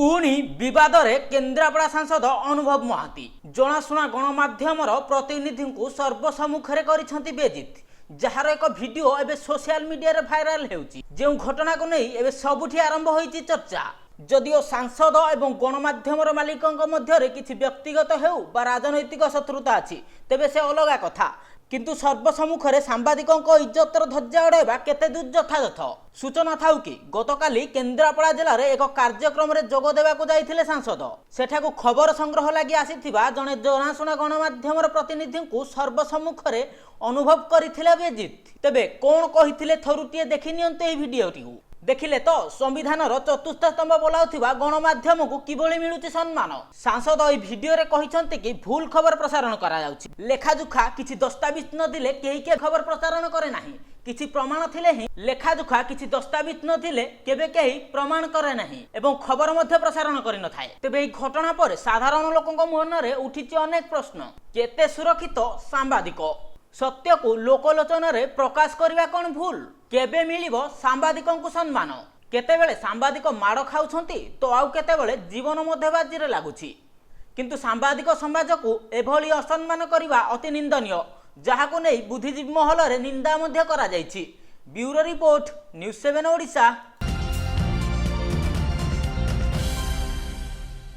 पुणी विवाद में केन्द्रापड़ा सांसद अनुभव महांती जनाशुना गणमाध्यम प्रतिनिधि को सर्वसम्मुखें कर बेजित जार एक वीडियो एवं सोशल मीडिया रे भाइराल होउची जो घटना को नहीं एवं सबुठी आरंभ होईची चर्चा। जदिओ सांसद एवं गणमाध्यम मालिकों मध्य किसी व्यक्तिगत हेउ बा राजनैतिक शत्रुता अच्छी तेबे से अलग कथा, किंतु सर्वसम्मुखें सांबादिकों इज्जतर ध्वजा उड़ाइबा केते दूर यथायथ। सूचना थाउ कि गतकाली केन्द्रापड़ा जिले में एक कार्यक्रम में जोग देवाक जाइथिले सांसद। सेठाकु खबर संग्रह लगी आसीथिबा जने जनाशुना गणमाध्यम प्रतिनिधि को सर्वसम्मुखें अनुभव करथिले बेजित। तेबे कोन कहिथिले थरुटिए देखि नियंते एही भिडियोटी देखिले तो संविधान चतुर्थ स्तंभ बोलाउथिबा गणमाध्यम को किभली मिलुची सम्मान। सांसद एही भिडियो रे कहिसंती कि भूल खबर प्रसारण करा जाउची, लेखाजुखा किछि दस्तावेज न दिले केही के खबर प्रसारण करे नाही, किछि प्रमाण थिले ही लेखाजुखा किछि दस्तावेज न दिले केबे केही प्रमाण करे नाही एवं खबर मध्य प्रसारण करि न थाए। तेबे एही घटना पर साधारण लोकଙ୍କ मन रे उठिची अनेक प्रश्न। केते सुरक्षित सांबादिक? सत्य को लोकलोचन रे प्रकाश करबा कोन भूल? केबे मिलिबो सांबादिकों को सम्मान? केतेबेले सांबादिक माड़ खाउछंती तो आउ केतेबेले जीवन मध्य बाजी लागुछि। किंतु सांबादिक समाज को एभली असम्मान करबा अति निंदनीय, जहाको नै बुद्धिजीवी महल रे निंदा मध्य करा जायछि। Bureau report, news 7 Odisha.